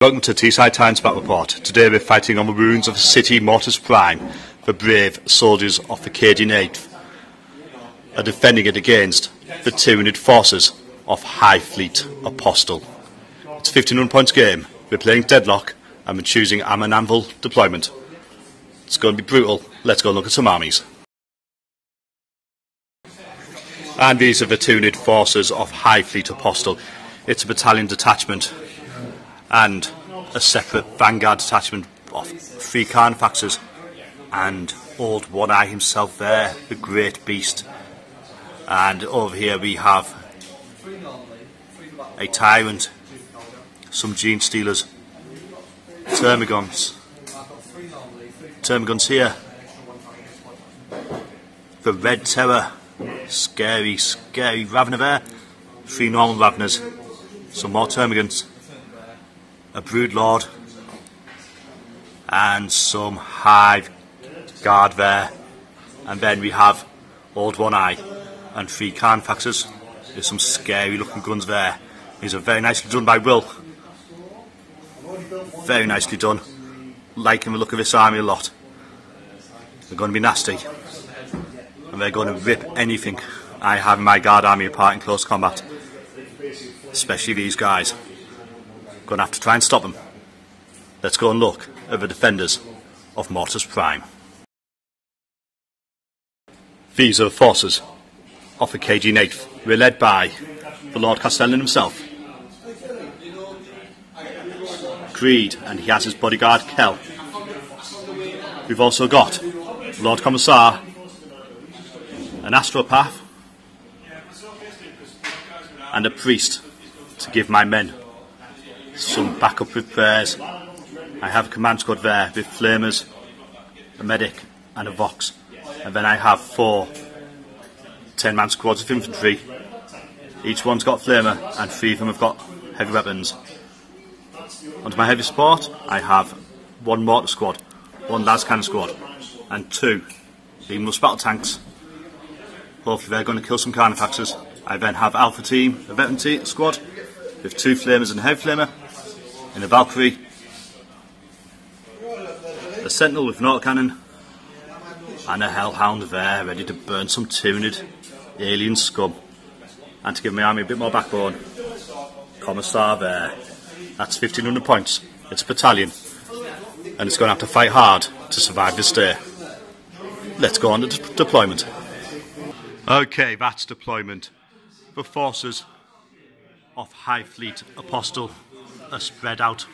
Welcome to Teesside Times Battle Report. Today we're fighting on the ruins of the city Mortis Prime. The brave soldiers of the Tyranid are defending it against the Tyranid forces of High Fleet Apostle. It's a 1500 points game. We're playing Deadlock and we're choosing an Anvil deployment. It's going to be brutal. Let's go and look at some armies. And these are the Tyranid forces of High Fleet Apostle. It's a battalion detachment and a separate vanguard detachment of 3 Carnifaxes and old One Eye himself there, the great beast. And over here we have a Tyrant, some Gene Stealers, Termagants here, the Red Terror, scary Ravener there, 3 normal Raveners, some more Termagants, a Brood Lord, and some Hive Guard there. And then we have Old One Eye and 3 Carnifaxes. There's some scary looking guns there. These are very nicely done by Will. Very nicely done. Liking the look of this army a lot. They're going to be nasty. And they're going to rip anything I have in my guard army apart in close combat. Especially these guys. Going to have to try and stop them. Let's go and look at the defenders of Mortis Prime. These are the forces of the KG-8th. We're led by the Lord Castellan himself, Creed, and he has his bodyguard Kel. We've also got Lord Commissar, an Astropath, and a priest to give my men some backup with prayers. I have a command squad there with flamers, a medic and a vox, and then I have 4 10-man squads of infantry. Each one's got flamer and 3 of them have got heavy weapons. Onto my heavy support I have 1 mortar squad, 1 las cannon squad and 2 Lean-Rush battle tanks. Hopefully they're going to kill some Carnifaxes. I then have Alpha Team, a veteran squad with 2 flamers and a heavy flamer, and a Valkyrie, a Sentinel with an autocannon, and a Hellhound there ready to burn some Tyranid alien scum. And to give my army a bit more backbone, Commissar there. That's 1500 points. It's a battalion and it's going to have to fight hard to survive this day. Let's go on to deployment. Okay, that's deployment. The forces of High Fleet Apostle are spread out.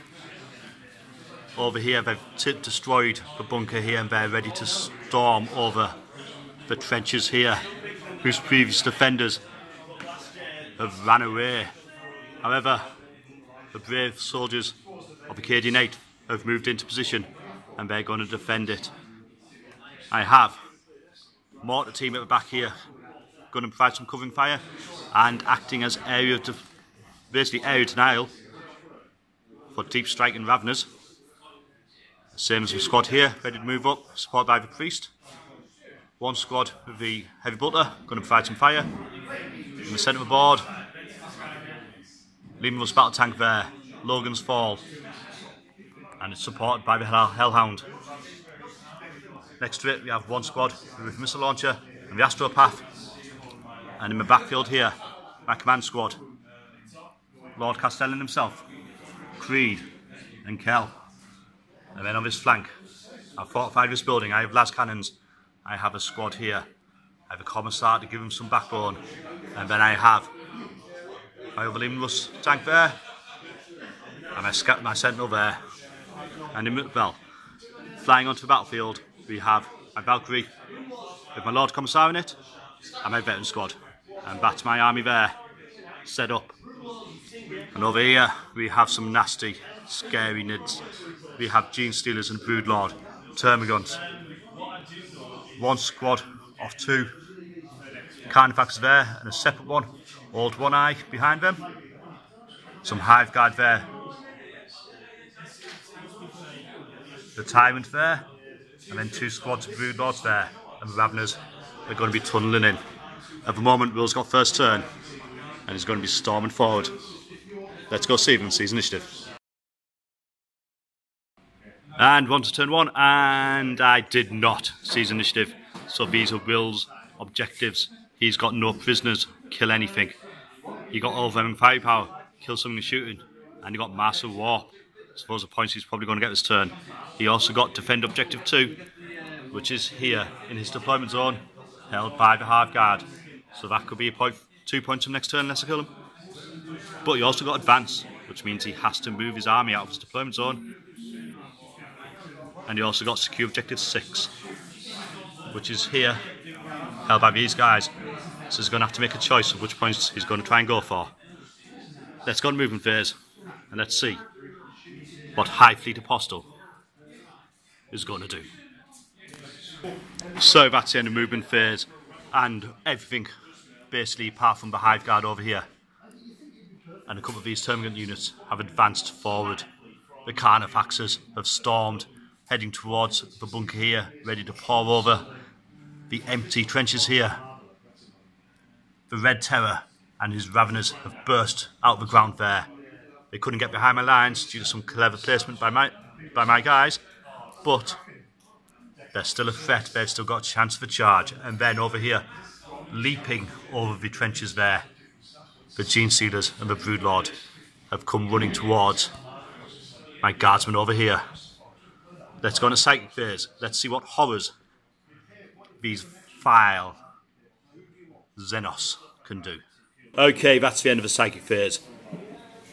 Over here they've destroyed the bunker here and they're ready to storm over the trenches here, whose previous defenders have ran away. However, the brave soldiers of the KD-8 have moved into position and they're going to defend it. I have mortar team at the back here going to provide some covering fire and acting as area denial for deep striking Raveners. Same as the squad here, ready to move up, supported by the priest. 1 squad with the heavy bolter, going to provide some fire. In the centre of the board, Lean-Rush battle tank there, Logan's Fall, and it's supported by the Hellhound. Next to it we have 1 squad with missile launcher and the Astropath, and in the backfield here, my command squad, Lord Castellan himself, Creed and Kel. And then on this flank, I've fortified this building. I have las cannons. I have a squad here. I have a commissar to give him some backbone. And then I have my other Lean-Rush tank there. And my sentinel there. And flying onto the battlefield, we have my Valkyrie with my Lord Commissar in it, and my veteran squad. And that's my army there, set up. And over here, we have some nasty, scary nids. We have Gene Stealers and Brood Lord, Termagants. 1 squad of 2 Carnifaxes there, and a separate one, Old One Eye behind them. Some Hive Guard there. The Tyrant there, and then 2 squads of Brood Lords there, and the Raveners are going to be tunnelling in. At the moment, Will's got first turn, and he's going to be storming forward. Let's go see him and see his initiative. And one to turn one, and I did not seize initiative. So these are Will's objectives. He's got no prisoners, kill anything. He got overwhelming firepower, kill something shooting, and he got massive warp. So those are points he's probably going to get this turn. He also got defend objective 2, which is here in his deployment zone, held by the half guard. So that could be a point, 2 points from next turn unless I kill him. But he also got advance, which means he has to move his army out of his deployment zone. And he also got secure objective 6, which is here, held by these guys. So he's going to have to make a choice of which points he's going to try and go for. Let's go on movement phase, and let's see what High Fleet Apostle is going to do. So that's the end of movement phase, and everything basically apart from the Hive Guard over here and a couple of these termagant units have advanced forward. The Carnifaxes have stormed, heading towards the bunker here, ready to pour over the empty trenches here. The Red Terror and his Raveners have burst out of the ground there. They couldn't get behind my lines due to some clever placement by my guys, but they're still a threat. They've still got a chance of a charge. And then over here, leaping over the trenches there, the Gene Sealers and the Broodlord have come running towards my guardsmen over here. Let's go on a psychic phase. Let's see what horrors these vile Xenos can do. Okay, that's the end of the psychic phase.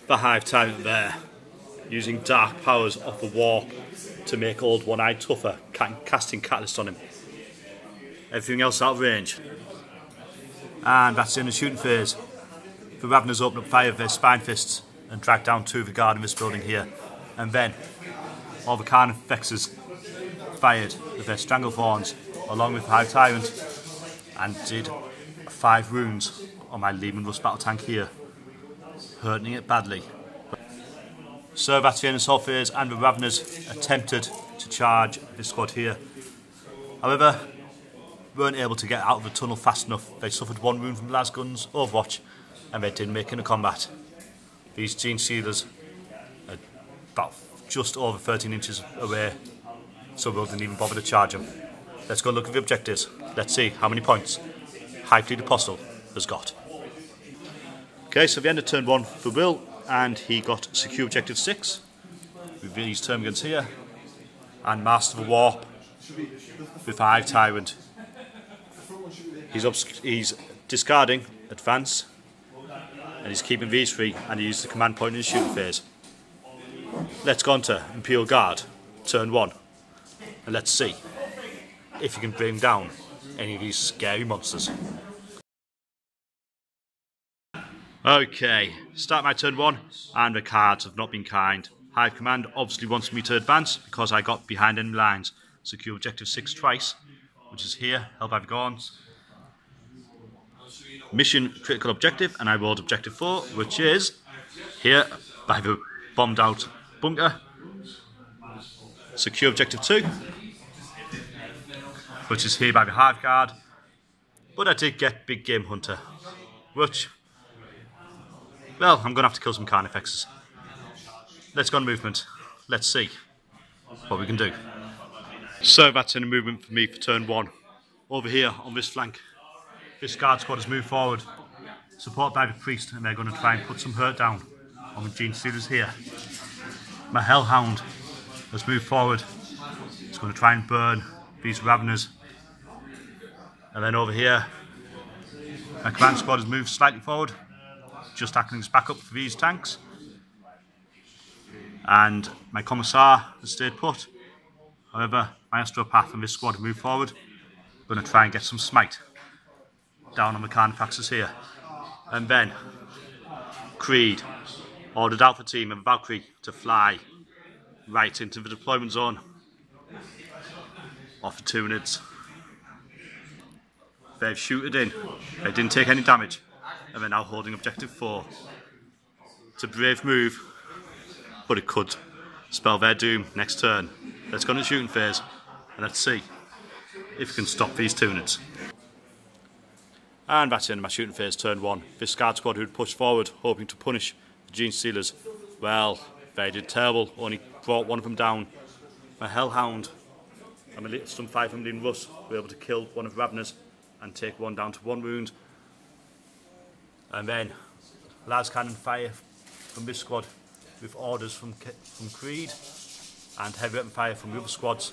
The Hive Tyrant there, using dark powers off the warp to make old One-Eyed tougher, casting Catalyst on him. Everything else out of range. And that's the end of the shooting phase. The Raveners open up fire with their Spine Fists and drag down 2 of the guard in this building here. And then all the Carnifexes fired with their Stranglethorns along with the Hive Tyrant and did 5 wounds on my Lehman Russ battle tank here, hurting it badly. So that's the end of the assault phase, and the Raveners attempted to charge this squad here. However, weren't able to get out of the tunnel fast enough. They suffered 1 wound from Lasgun's Overwatch, and they didn't make it into combat. These Gene Sealers are about just over 13 inches away, so we didn't even bother to charge them. Let's go look at the objectives. Let's see how many points High Fleet Apostle has got. Okay, so the end of turn 1 for Will, and he got secure objective 6 with these termagants here, and Master of the Warp with Hive Tyrant. He's discarding advance, and he's keeping these 3, and he used the command point in his shooting phase. Let's go on to Imperial Guard, turn 1, and let's see if he can bring down any of these scary monsters. Okay, start my turn 1, and the cards have not been kind. Hive Command obviously wants me to advance because I got behind enemy lines. Secure objective 6 twice, which is here, held by the Gorns. Mission critical objective, and I rolled objective 4, which is here by the bombed out bunker. Secure objective 2, which is here by the Hive Guard. But I did get Big Game Hunter, which, well, I'm going to have to kill some Carnifexes. Let's go on movement. Let's see what we can do. So that's in a movement for me for turn 1. Over here on this flank, this guard squad has moved forward, supported by the priest, and they're going to try and put some hurt down on the Gene Sealers here. My Hellhound has moved forward. It's going to try and burn these Raveners. And then over here, my command squad has moved slightly forward, just acting as backup for these tanks. And my Commissar has stayed put. However, my Astropath and this squad have moved forward. Going to try and get some smite down on the Carnifaxes here. And then Creed ordered Alpha Team and Valkyrie to fly right into the deployment zone off the Tyranids. They've shooted in. They didn't take any damage, and they're now holding objective 4. It's a brave move, but it could spell their doom next turn. Let's go into shooting phase, and let's see if we can stop these Tyranids. And that's the end of my shooting phase, turn 1. This guard squad who'd pushed forward, hoping to punish the Gene Sealers, well, they did terrible, only brought one of them down. my Hellhound and some 500 Russ were able to kill one of the Raveners and take one down to 1 wound. And then las cannon fire from this squad with orders from Creed, and heavy weapon fire from the other squads.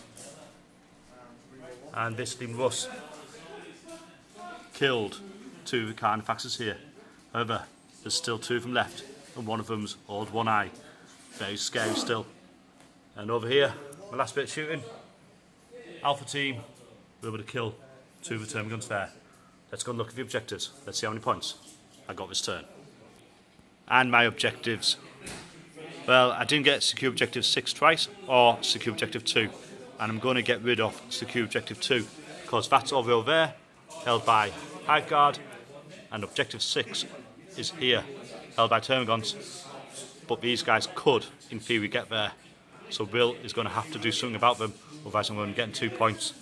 And this Lean Russ killed 2 of the Carnifaxes here. However, there's still 2 of them left, and one of them's all 1 eye. Very scary still. And over here, my last bit of shooting, Alpha team were able to kill 2 of the termagants there. Let's go and look at the objectives. Let's see how many points I got this turn. And my objectives. Well, I didn't get secure objective 6 twice, or secure objective 2. And I'm going to get rid of secure objective 2, because that's over there, held by Hive Guard, and objective 6 is here, held by termagants. But these guys could, in theory, get there. So Will is going to have to do something about them, otherwise I'm going to get 2 points.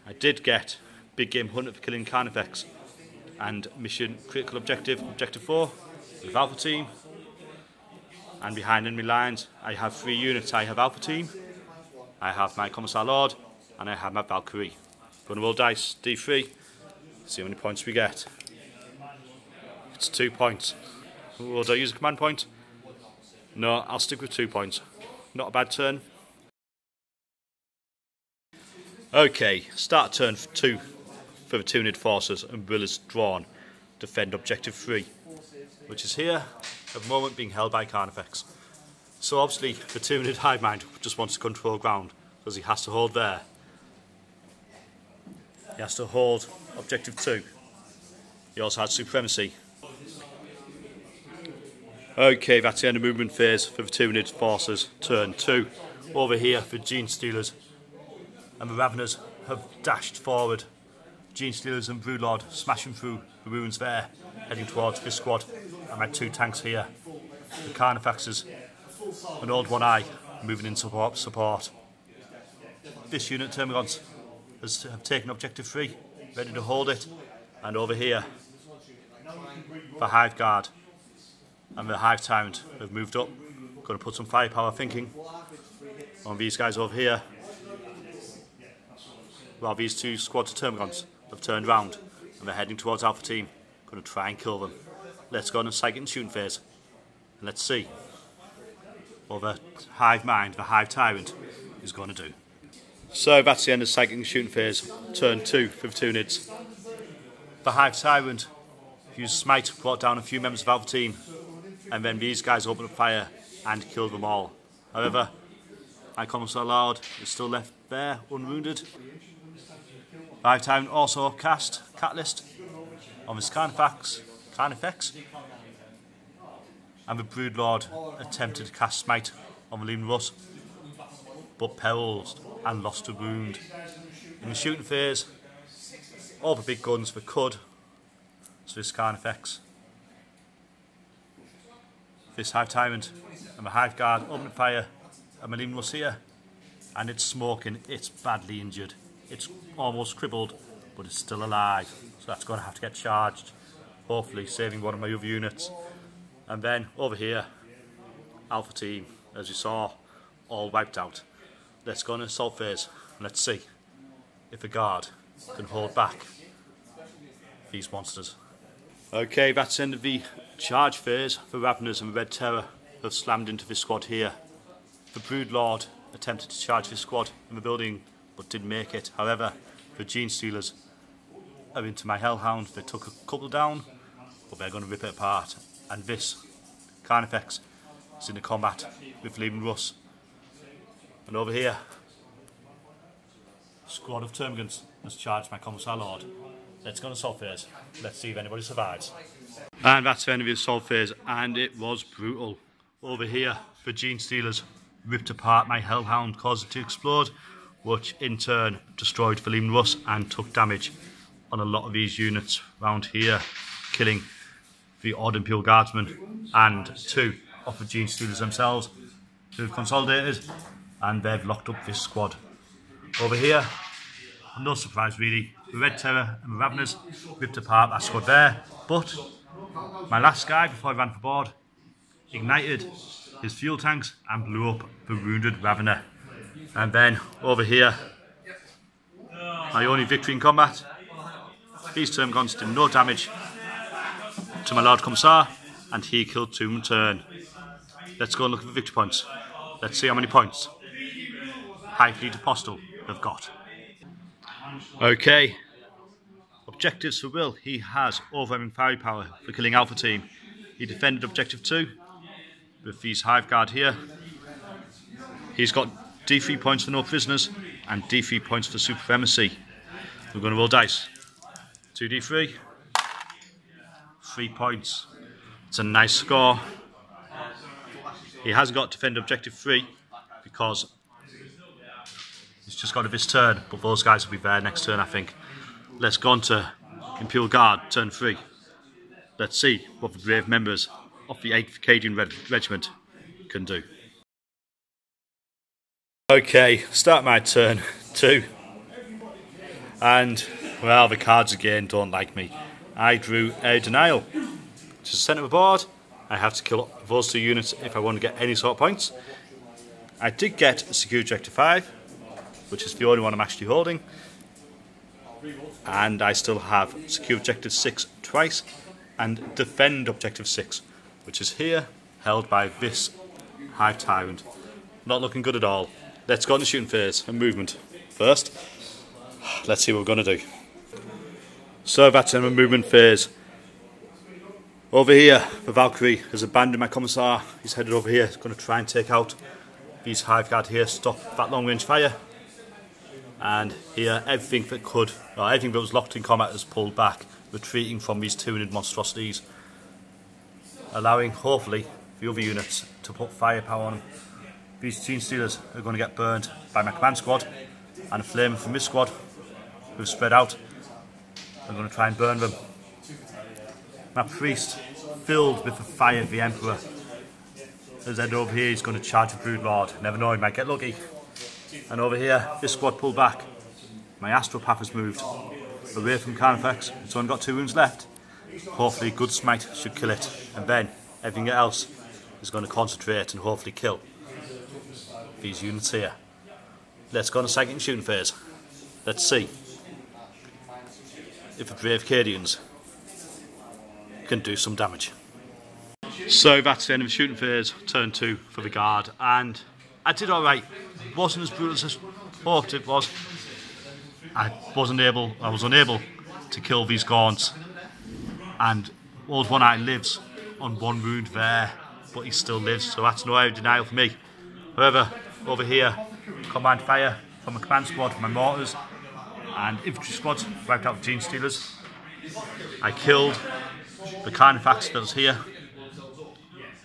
I did get Big Game Hunter for killing Carnifex, and mission critical objective, objective 4, with Alpha team. And behind enemy lines, I have 3 units. I have Alpha team, I have my Commissar Lord, and I have my Valkyrie. Going to roll dice, D3, see how many points we get. It's 2 points. Would I use a command point? No, I'll stick with 2 points. Not a bad turn. Okay, start turn 2 for the Tyranid forces, and Will is drawn. Defend objective 3, which is here, at the moment being held by Carnifex. So obviously the Tyranid hive mind just wants to control ground, because he has to hold there. He has to hold objective 2. He also has supremacy. Okay, that's the end of movement phase for the Tyranid forces, turn 2. Over here for Gene Stealers, and the Raveners have dashed forward. Gene Stealers and Broodlord smashing through the ruins there, heading towards this squad. And my 2 tanks here. The Carnifexes, an old 1 eye, moving in support. This unit, Termagants, have taken objective 3, ready to hold it. And over here, the Hive Guard and the Hive Tyrant have moved up. Going to put some firepower thinking on these guys over here, while these 2 squads of Termagants have turned round and they're heading towards Alpha team. Going to try and kill them. Let's go on a psychic and shooting phase, and let's see what the Hive Mind, the Hive Tyrant, is going to do. So that's the end of psychic and shooting phase, turn 2 for the Tyranids. The Hive Tyrant used Smite, brought down a few members of Alpha team, and then these guys opened up fire and killed them all. However, my Commissar Lord is still left there, unwounded. The Hive Tyrant also cast Catalyst on his Carnifex, and the Broodlord attempted to cast Smite on the Lean Russ, but perilled and lost a wound. In the shooting phase, all the big guns for Cud, so this Carnifex, this Hive Tyrant and the Hive Guard opened fire at the Lean Russ here, and it's smoking, it's badly injured. It's almost crippled, but it's still alive, so that's going to have to get charged, hopefully saving one of my other units. And then over here, Alpha team, as you saw, all wiped out. Let's go on an assault phase, and let's see if the guard can hold back these monsters. Okay, that's the end of the charge phase. The Raveners and the Red Terror have slammed into this squad here. The Broodlord attempted to charge this squad in the building, but didn't make it. However, the Gene Stealers are into my Hellhound. They took a couple down, but they're going to rip it apart. And this Carnifex is in the combat with Lean Russ. And over here, a squad of Termagants has charged my Commissar Lord. Let's go on assault phase. Let's see if anybody survives. And that's the end of the assault phase, and it was brutal. Over here, the Gene Stealers ripped apart my Hellhound, caused it to explode, which in turn destroyed the Lean Russ and took damage on a lot of these units round here, killing the odd Imperial Guardsmen and 2 of the Gene Stealers themselves, who have consolidated, and they've locked up this squad. Over here, no surprise really, the Red Terror and the Raveners ripped apart that squad there, but my last guy before I ran for board ignited his fuel tanks and blew up the wounded Ravener. And then over here, my only victory in combat. These termagants did no damage to my Lord Commissar, and he killed 2 in turn. Let's go and look at the victory points. Let's see how many points High Fleet Apostle have got. Okay, objectives for Will. He has overwhelming firepower for killing Alpha Team. He defended objective 2 with his Hive Guard here. He's got D3 points for no prisoners and D3 points for supremacy. We're going to roll dice. 2d3, 3 points. It's a nice score. He has got defend objective 3 because he's just got a this turn, but those guys will be there next turn, I think. Let's go on to Imperial Guard, turn 3. Let's see what the brave members of the 8th Cadian Regiment can do. Okay, start my turn 2. And, well, the cards again don't like me. I drew a denial. To the centre of the board, I have to kill those 2 units if I want to get any sort of points. I did get secure objective 5, which is the only one I'm actually holding. And I still have secure objective 6 twice, and defend objective 6, which is here, held by this Hive Tyrant. Not looking good at all. Let's go on the shooting phase and movement first. Let's see what we're going to do. So that's in the movement phase. Over here, the Valkyrie has abandoned my Commissar. He's headed over here. He's going to try and take out these Hive Guard here, stop that long range fire. And here, everything that was locked in combat is pulled back, retreating from these Tyranid monstrosities, allowing, hopefully, the other units to put firepower on them. These Gene Stealers are going to get burned by my command squad, and a flame from this squad who've spread out. I'm going to try and burn them. My priest, filled with the fire of the Emperor, has headed over here. He's going to charge the Brood Lord. Never know, he might get lucky. And over here, this squad pulled back. My Astra path has moved away from Carnifex. It's only got 2 wounds left. Hopefully, good smite should kill it, and then everything else is going to concentrate and hopefully kill these units here. Let's go on a second shooting phase. Let's see if the brave Cadians can do some damage. So that's the end of the shooting phase, turn 2 for the Guard, and I did alright. Wasn't as brutal as I hoped it was. I was unable to kill these gaunts, and Old One Eye lives on 1 wound there, but he still lives, so that's no area of denial for me. However, over here, command fire from a command squad from my mortars, and infantry squads wiped out Gene Stealers. I killed the Carnifex that was here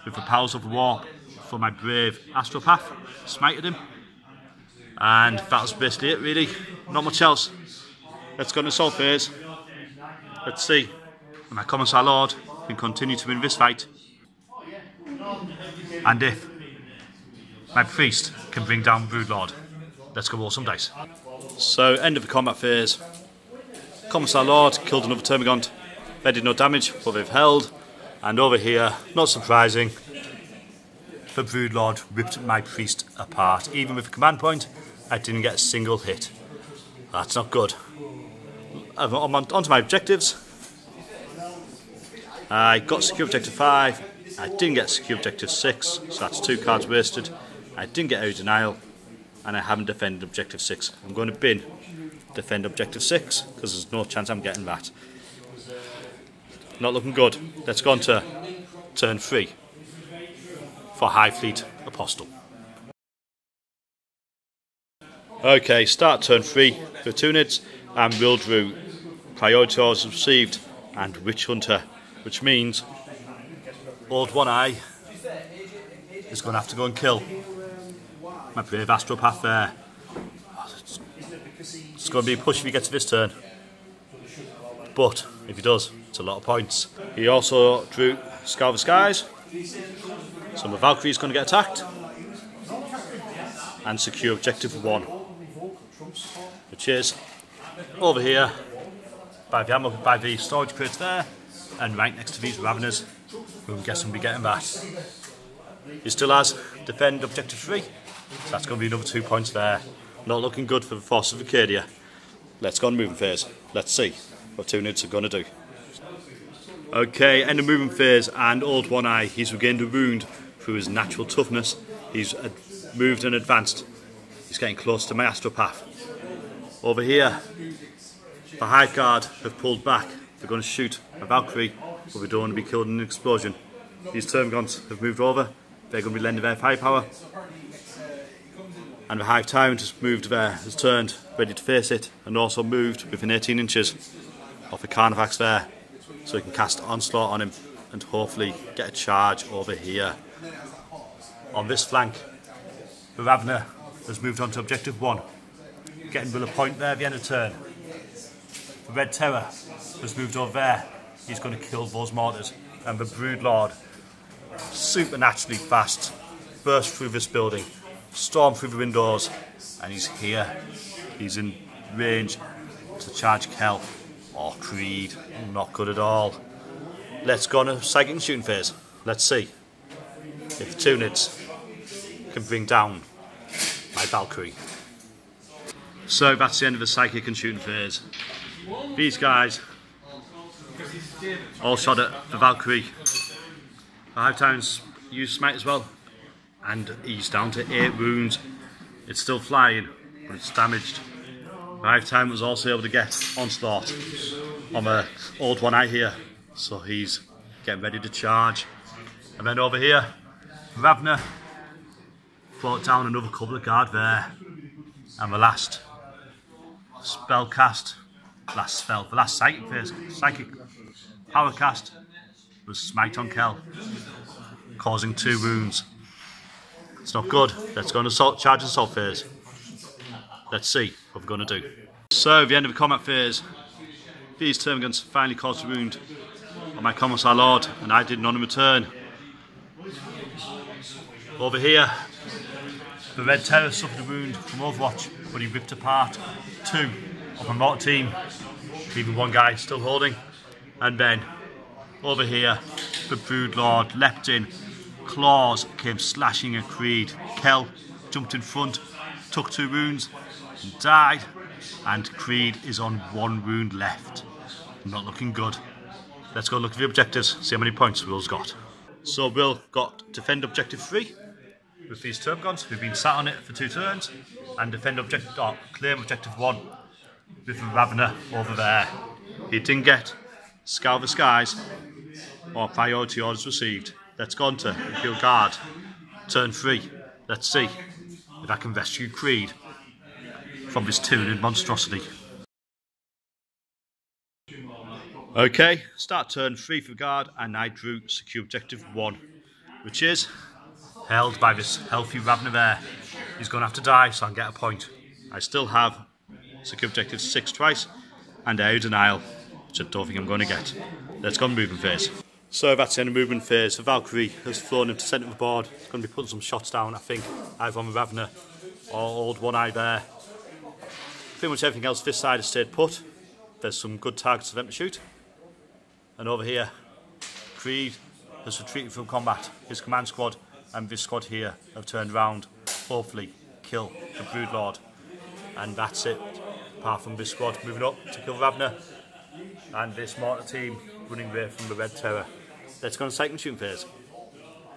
with the powers of the warp for my brave Astropath, smited him, and that was basically it really, not much else. Let's go into assault phase. Let's see if my Commissar Lord can continue to win this fight, and if my priest can bring down Brood Lord. Let's go roll some dice. So, end of the combat phase. Commissar Lord killed another Termagant. They did no damage, but they've held. And over here, not surprising, the Brood Lord ripped my priest apart. Even with a command point, I didn't get a single hit. That's not good. On to my objectives. I got secure objective 5. I didn't get secure objective 6, so that's 2 cards wasted. I didn't get area denial, and I haven't defended objective 6. I'm going to bin defend objective 6 because there's no chance I'm getting that. Not looking good. Let's go on to turn 3 for High Fleet Apostle. Okay, start turn 3 for Tyranids, and Will drew priority orders received and Witch Hunter, which means Old One Eye is going to have to go and kill my brave Astropath there. It's going to be a push if he gets to this turn, but if he does, it's a lot of points. He also drew Scour the Skies, so my Valkyrie is going to get attacked, and secure objective 1, which is over here by the storage crates there, and right next to these Raveners, who I'm guessing will be getting that. He still has defend objective 3, So that's going to be another 2 points there. Not looking good for the forces of Acadia. Let's go on moving phase. Let's see what Tyranids are going to do. Okay, end of moving phase, and Old One Eye, he's regained a wound through his natural toughness. He's moved and advanced. He's getting close to my Astra path. Over here, the Hive Guard have pulled back. They're going to shoot a Valkyrie, but we don't want to be killed in an explosion. These Termagants have moved over. They're going to be lending their firepower. And the Hive Tyrant has moved there, has turned, ready to face it, and also moved within 18 inches of the Carnifex there, so he can cast Onslaught on him and hopefully get a charge over here. On this flank, the Ravener has moved on to Objective 1, getting Will a point there at the end of turn. The Red Terror has moved over there. He's going to kill those mortars. And the Broodlord, supernaturally fast, burst through this building, storm through the windows, and he's here. He's in range to charge Kel. Oh, Creed, not good at all. Let's go on a psychic and shooting phase. Let's see if Tyranids can bring down my Valkyrie. So that's the end of the psychic and shooting phase. These guys all shot at the Valkyrie. The Hive Tyrant's used Smite as well, and he's down to 8 wounds. It's still flying, but it's damaged. The Hive Tyrant was also able to get Onslaught on the Old One Eye here, so he's getting ready to charge. And then over here, Ravener brought down another couple of guard there, and the last spell cast, the last psychic phase, psychic power cast was Smite on Kel, causing 2 wounds. It's not good. Let's go on assault, charge and assault phase. Let's see what we're going to do. So, at the end of the combat phase, these Termagants finally caused a wound on my Commissar Lord, and I did none in return. Over here, the Red Terror suffered a wound from Overwatch, but he ripped apart 2 of my mortar team, leaving 1 guy still holding. And then, over here, the Broodlord leapt in, claws came slashing at Creed. Kel jumped in front, took 2 wounds, and died. And Creed is on 1 wound left. Not looking good. Let's go look at the objectives, see how many points Will's got. So Will got defend objective 3 with these Termagants who've been sat on it for 2 turns, and defend objective, claim objective 1 with the Ravener over there. He didn't get Scour the Skies or priority orders received. Let's go on to Imperial Guard, turn 3. Let's see if I can rescue Creed from this Tyranid monstrosity. Okay, start turn 3 for Guard, and I drew secure objective 1, which is held by this healthy Ravener there. He's going to have to die so I can get a point. I still have secure objective 6 twice, and air denial, which I don't think I'm going to get. Let's go on movement phase. So that's the end of movement phase. The Valkyrie has flown into the centre of the board. It's going to be putting some shots down, I think, either on the Ravener or Old One Eye there. Pretty much everything else this side has stayed put. There's some good targets for them to shoot. And over here, Creed has retreated from combat. His command squad and this squad here have turned around, hopefully kill the Broodlord. And that's it, apart from this squad moving up to kill Ravener, and this mortar team running away from the Red Terror. Let's go on psychic and shooting phase.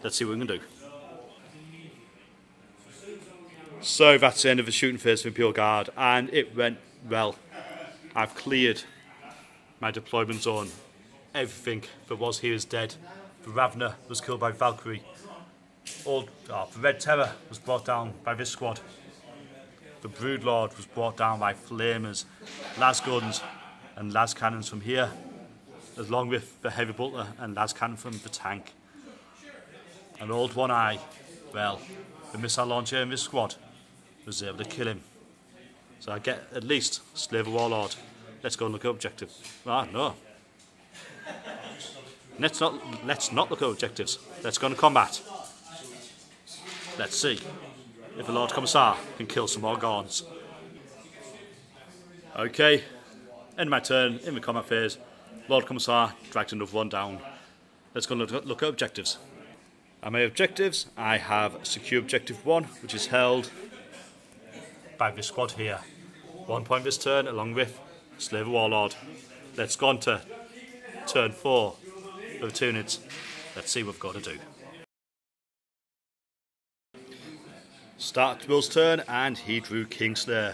Let's see what we can do. So that's the end of the shooting phase for Imperial Guard, and it went well. I've cleared my deployment zone. Everything that was here is dead. The Ravener was killed by Valkyrie. The Red Terror was brought down by this squad. The Broodlord was brought down by Flamers, las guns and las cannons from here, along with the heavy bolter and las cannon from the tank. And Old One Eye, well, the missile launcher in this squad was able to kill him. So I get at least Slave Warlord. Let's go and look at objective. Ah, no. Let's not look at objectives. Let's go into combat. Let's see if the Lord Commissar can kill some more Gorns. Okay, end my turn in the combat phase. Lord Commissar dragged another one down. Let's go and look at objectives. And my objectives, I have secure objective 1, which is held by this squad here. 1 point this turn, along with Slave Warlord. Let's go on to turn 4 for the Tyranids. Let's see what we've got to do. Start Will's turn, and he drew Kingslayer.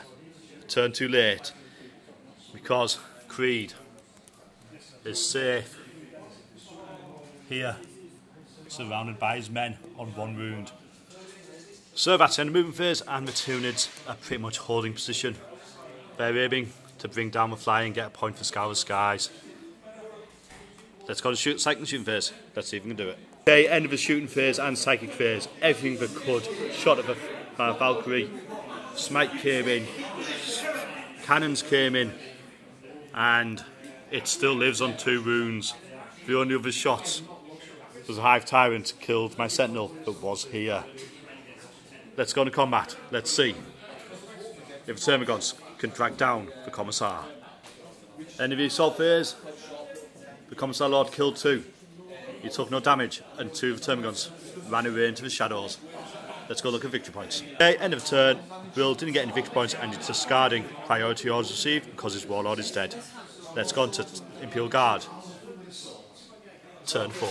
Turn too late, because Creed is safe here, surrounded by his men on 1 wound. So that's the end of the movement phase, and the Tyranids are pretty much holding position. They're aiming to bring down the fly and get a point for Scour the Skies. Let's go to second shooting phase. Let's see if we can do it. Okay, end of the shooting phase and psychic phase. Everything that could. Shot of a Valkyrie. Smite came in. Cannons came in. And it still lives on 2 wounds. The only other shots was a Hive Tyrant killed my Sentinel that was here. Let's go into combat. Let's see if the Termagants can drag down the Commissar. End of the assault phase. The Commissar Lord killed 2. He took no damage, and 2 of the Termagants ran away into the shadows. Let's go look at victory points. Okay, end of the turn. Will didn't get any victory points, and it's discarding priority orders received because his Warlord is dead. Let's go on to Imperial Guard. Turn 4.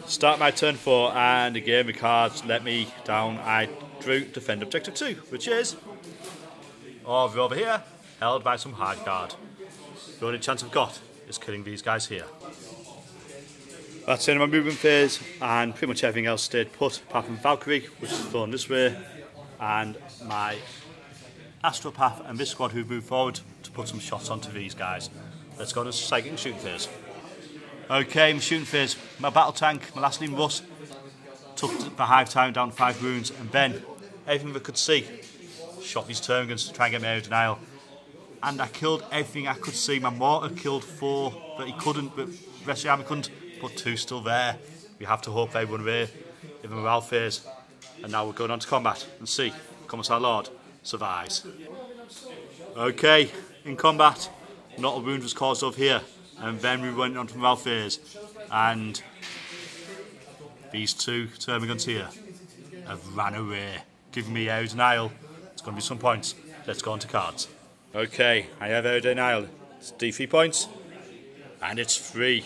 Start my turn 4, and again the cards let me down. I drew defend objective 2, which is over here, held by some hard guard. The only chance I've got is killing these guys here. That's the end of my movement phase, and pretty much everything else stayed put, apart from Valkyrie, which is thrown this way, and my Astra path and this squad who've moved forward to put some shots onto these guys. Let's go to psychic and shooting phase. Okay, my shooting phase. My battle tank, my last name Russ, took the Hive Tyrant down 5 wounds, and then everything that could see shot these Termagants to try and get me out of denial. And I killed everything I could see. My mortar killed 4, but he couldn't, but the rest of the army couldn't, but 2 still there. We have to hope they run away in the morale phase. And now we're going on to combat and see Commissar Lord survives. Okay, in combat, not a wound was caused over here, and then we went on to the morale phase, and these 2 Termagants here have ran away, giving me air denial. It's going to be some points. Let's go on to cards. Okay, I have air denial. It's D3 points, and it's 3.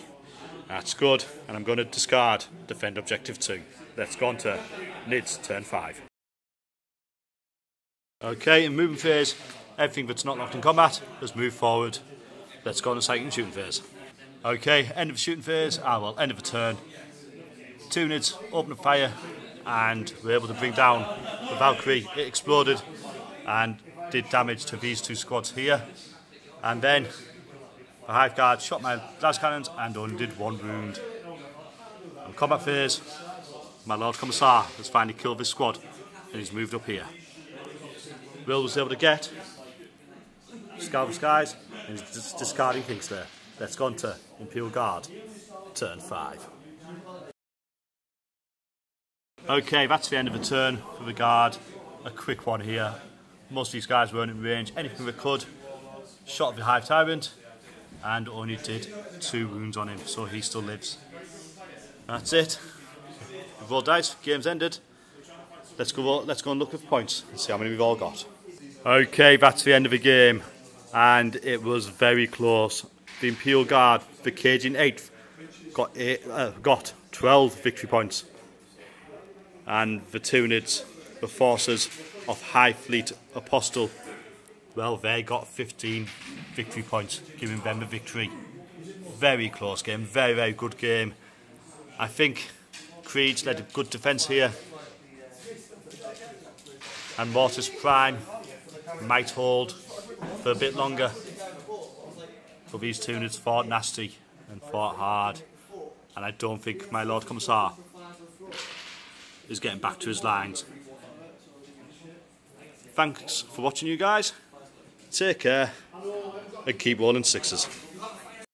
That's good, and I'm going to discard defend objective 2. Let's go on to Nids, turn 5. Okay, in movement phase, everything that's not locked in combat has moved forward. Let's go on to psychic and shooting phase. Okay, end of the shooting phase, end of the turn. 2 Nids opened fire, and were able to bring down the Valkyrie. It exploded and did damage to these 2 squads here. And then the Hive Guard shot my las cannons and only did 1 wound. In combat phase, my Lord Commissar has finally killed this squad, and he's moved up here. Will was able to get Scour the Skies, and he's just discarding Kingslayer. Let's go on to Imperial Guard, turn 5. Okay, that's the end of the turn for the Guard. A quick one here. Most of these guys weren't in range, anything they could. Shot the Hive Tyrant, and only did 2 wounds on him, so he still lives. That's it. We've rolled dice, game's ended. Let's go and look at points and see how many we've all got. Okay, that's the end of the game, and it was very close. The Imperial Guard, the caging 8th, got 12 victory points, and the Tyranids, the forces of High Fleet Apostle, well, they got 15 victory points, giving them the victory. Very close game, very, very good game. I think Creed's led a good defence here, and Mortis Prime might hold for a bit longer. But these Tyranids fought nasty and fought hard, and I don't think my Lord Commissar is getting back to his lines. Thanks for watching, you guys. Take care and keep rolling 6s.